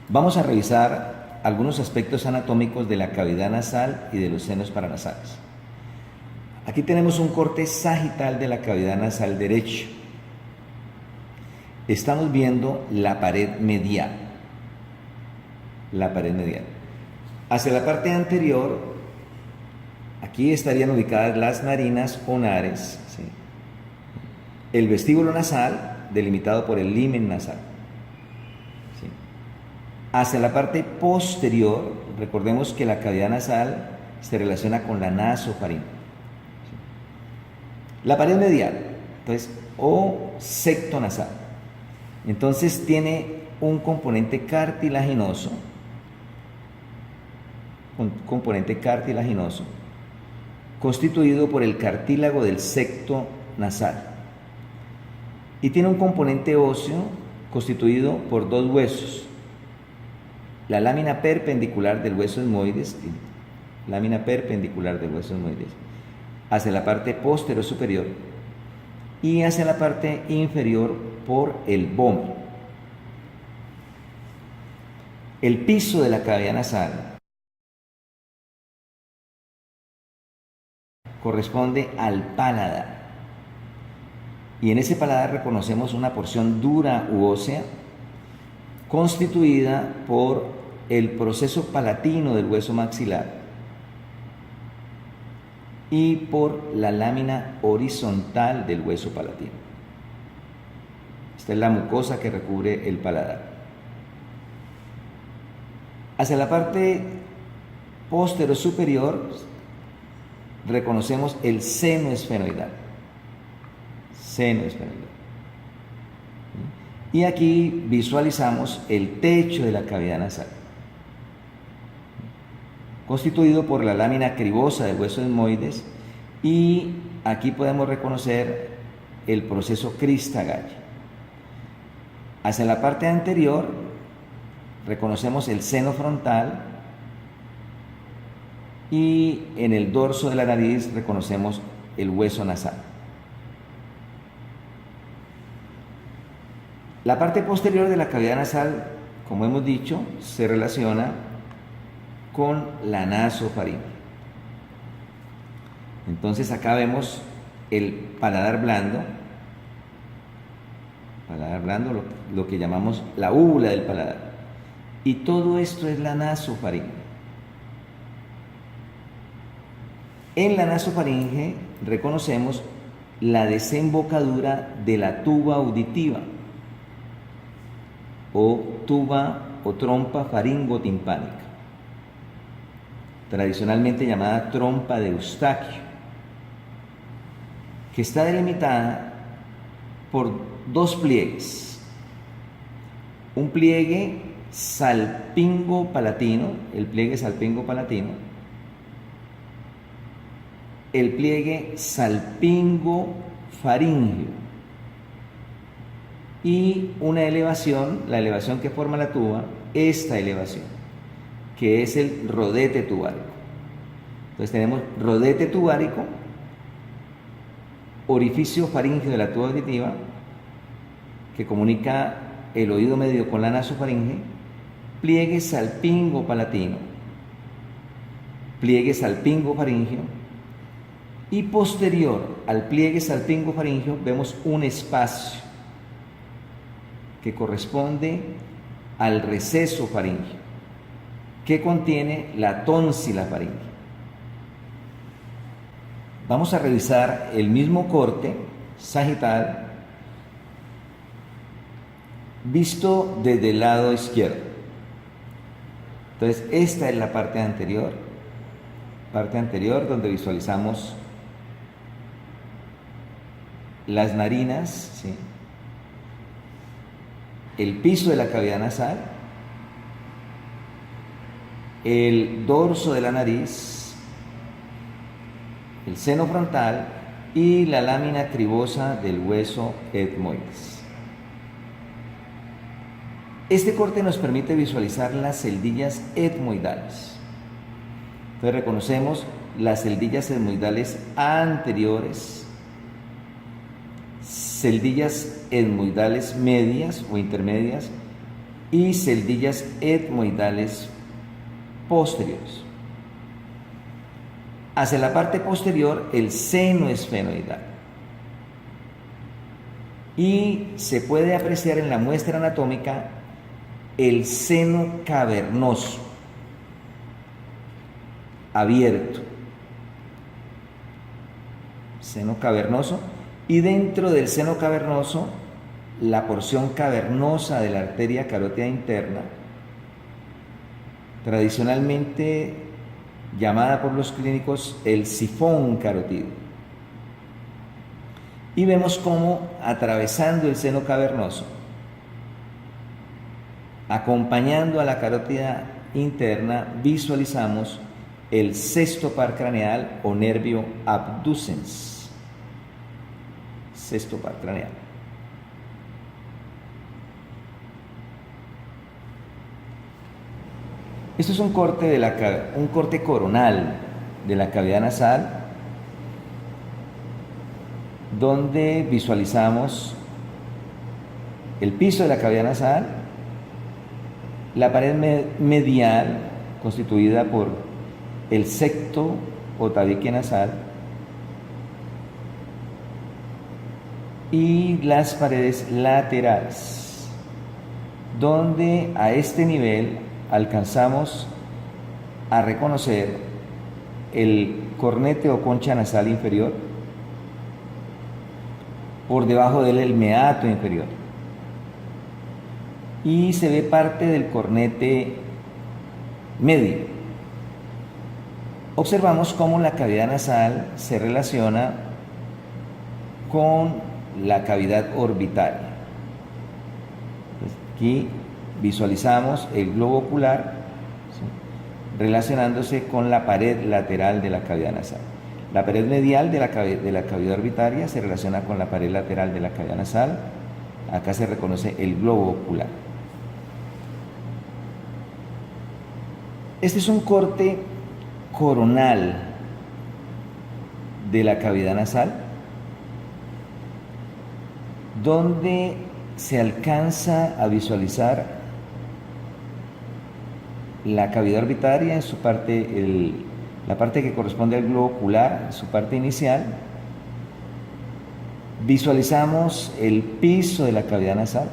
Vamos a revisar algunos aspectos anatómicos de la cavidad nasal y de los senos paranasales. Aquí tenemos un corte sagital de la cavidad nasal derecho. Estamos viendo la pared medial. La pared medial. Hacia la parte anterior, aquí estarían ubicadas las narinas o nares, ¿sí? El vestíbulo nasal, delimitado por el limen nasal. ¿Sí? Hacia la parte posterior, recordemos que la cavidad nasal se relaciona con la nasofaringe. ¿Sí? La pared medial, entonces, o septo nasal. Entonces tiene un componente cartilaginoso, constituido por el cartílago del septo nasal. Y tiene un componente óseo constituido por dos huesos. La lámina perpendicular del hueso esmoides, hacia la parte posterior superior y hacia la parte inferior por el vómero. El piso de la cavidad nasal corresponde al paladar. Y en ese paladar reconocemos una porción dura u ósea constituida por el proceso palatino del hueso maxilar y por la lámina horizontal del hueso palatino. Esta es la mucosa que recubre el paladar. Hacia la parte posterior superior reconocemos el seno esfenoidal. Y aquí visualizamos el techo de la cavidad nasal, constituido por la lámina cribosa del hueso esmoides, y aquí podemos reconocer el proceso crista-Galli. Hacia la parte anterior reconocemos el seno frontal y en el dorso de la nariz reconocemos el hueso nasal. La parte posterior de la cavidad nasal, como hemos dicho, se relaciona con la nasofaringe. Entonces acá vemos el paladar blando, lo que llamamos la úvula del paladar. Y todo esto es la nasofaringe. En la nasofaringe reconocemos la desembocadura de la tuba auditiva, o tuba o trompa faringotimpánica, tradicionalmente llamada trompa de Eustaquio, que está delimitada por dos pliegues. Un pliegue salpingo-palatino, el pliegue salpingo-palatino, el pliegue salpingo-faríngeo, y una elevación, la elevación que forma la tuba, esta elevación, que es el rodete tubárico. Entonces tenemos rodete tubárico, orificio faríngeo de la tuba auditiva, que comunica el oído medio con la nasofaringe, pliegue salpingo-palatino, pliegue salpingo-faríngeo, y posterior al pliegue salpingo-faríngeo vemos un espacio que corresponde al receso faríngeo, que contiene la tónsila faríngea. Vamos a revisar el mismo corte sagital visto desde el lado izquierdo. Entonces, esta es la parte anterior donde visualizamos las narinas, ¿sí? El piso de la cavidad nasal, el dorso de la nariz, el seno frontal y la lámina cribosa del hueso etmoides. Este corte nos permite visualizar las celdillas etmoidales. Entonces reconocemos las celdillas etmoidales anteriores, celdillas etmoidales medias o intermedias y celdillas etmoidales posteriores. Hacia la parte posterior el seno esfenoidal. Y se puede apreciar en la muestra anatómica el seno cavernoso, abierto. Seno cavernoso. Y dentro del seno cavernoso, la porción cavernosa de la arteria carótida interna, tradicionalmente llamada por los clínicos el sifón carotídeo. Y vemos cómo atravesando el seno cavernoso, acompañando a la carótida interna, visualizamos el sexto par craneal o nervio abducens. Sexto par craneal. Esto es un corte coronal de la cavidad nasal, donde visualizamos el piso de la cavidad nasal, la pared medial constituida por el septo o tabique nasal y las paredes laterales, donde a este nivel alcanzamos a reconocer el cornete o concha nasal inferior, por debajo de él el meato inferior, y se ve parte del cornete medio. Observamos cómo la cavidad nasal se relaciona con la cavidad orbitaria. Aquí visualizamos el globo ocular, ¿sí?, relacionándose con la pared lateral de la cavidad nasal. La pared medial de la cavidad orbitaria se relaciona con la pared lateral de la cavidad nasal. Acá se reconoce el globo ocular. Este es un corte coronal de la cavidad nasal, donde se alcanza a visualizar la cavidad orbitaria en su parte, la parte que corresponde al globo ocular, en su parte inicial. Visualizamos el piso de la cavidad nasal,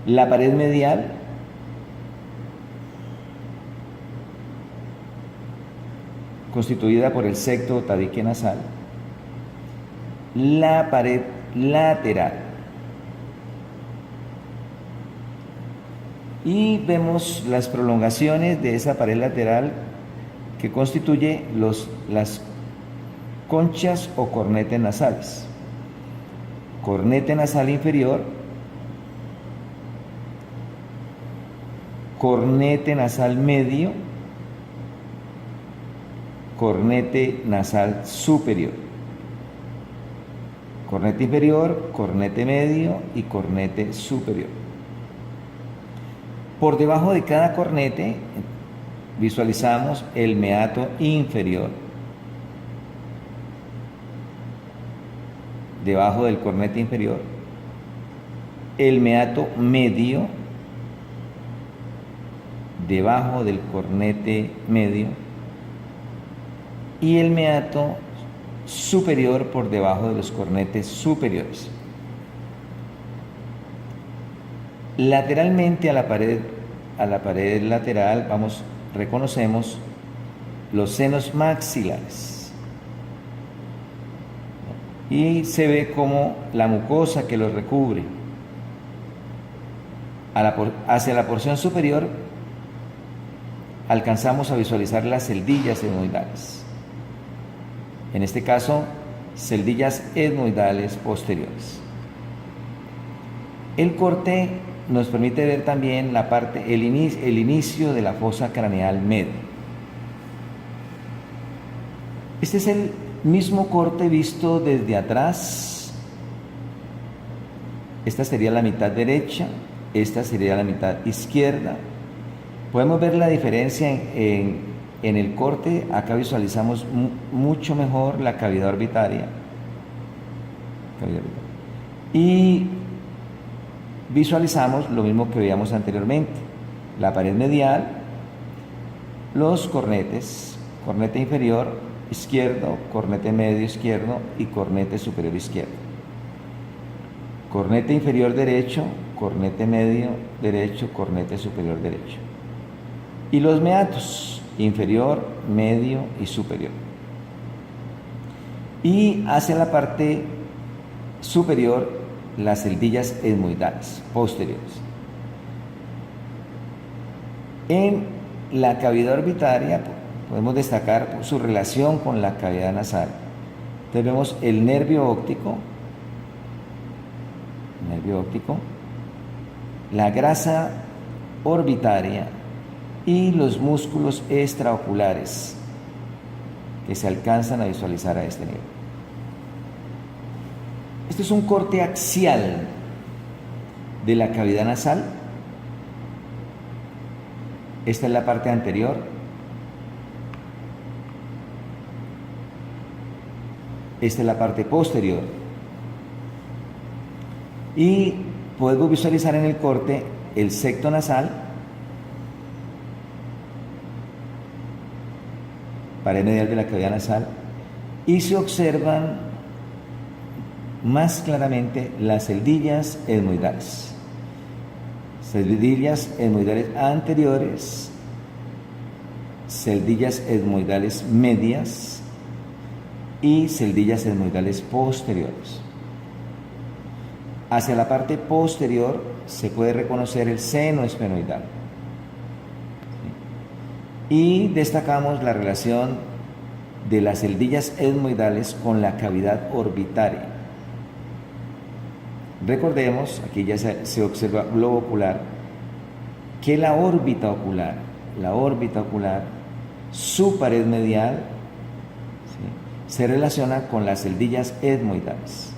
la pared medial, constituida por el septo o tabique nasal, la pared lateral, y vemos las prolongaciones de esa pared lateral que constituye las conchas o cornetes nasales. Cornete nasal inferior, cornete nasal medio, cornete nasal superior. Cornete inferior, cornete medio y cornete superior. Por debajo de cada cornete visualizamos el meato inferior. Debajo del cornete inferior, el meato medio, debajo del cornete medio, y el meato superior por debajo de los cornetes superiores. Lateralmente a la pared lateral reconocemos los senos maxilares, y se ve como la mucosa que los recubre. Hacia la porción superior alcanzamos a visualizar las celdillas etmoidales, en este caso celdillas etmoidales posteriores. El corte nos permite ver también el inicio de la fosa craneal media. Este es el mismo corte visto desde atrás. Esta sería la mitad derecha, esta sería la mitad izquierda. Podemos ver la diferencia en el corte. Acá visualizamos mucho mejor la cavidad orbitaria. Y visualizamos lo mismo que veíamos anteriormente: la pared medial, los cornetes, cornete inferior izquierdo, cornete medio izquierdo y cornete superior izquierdo. Cornete inferior derecho, cornete medio derecho, cornete superior derecho. Y los meatos, inferior, medio y superior. Y hacia la parte superior, las celdillas etmoidales posteriores. En la cavidad orbitaria podemos destacar su relación con la cavidad nasal. Entonces vemos el nervio óptico, la grasa orbitaria y los músculos extraoculares que se alcanzan a visualizar a este nivel. Este es un corte axial de la cavidad nasal. Esta es la parte anterior. Esta es la parte posterior. Y podemos visualizar en el corte el septo nasal, pared medial de la cavidad nasal, y se observan más claramente las celdillas etmoidales. Celdillas etmoidales anteriores, celdillas etmoidales medias y celdillas etmoidales posteriores. Hacia la parte posterior se puede reconocer el seno esfenoidal. Y destacamos la relación de las celdillas etmoidales con la cavidad orbitaria. Recordemos, aquí ya se observa globo ocular, que la órbita ocular, su pared medial, ¿sí?, se relaciona con las celdillas etmoidales.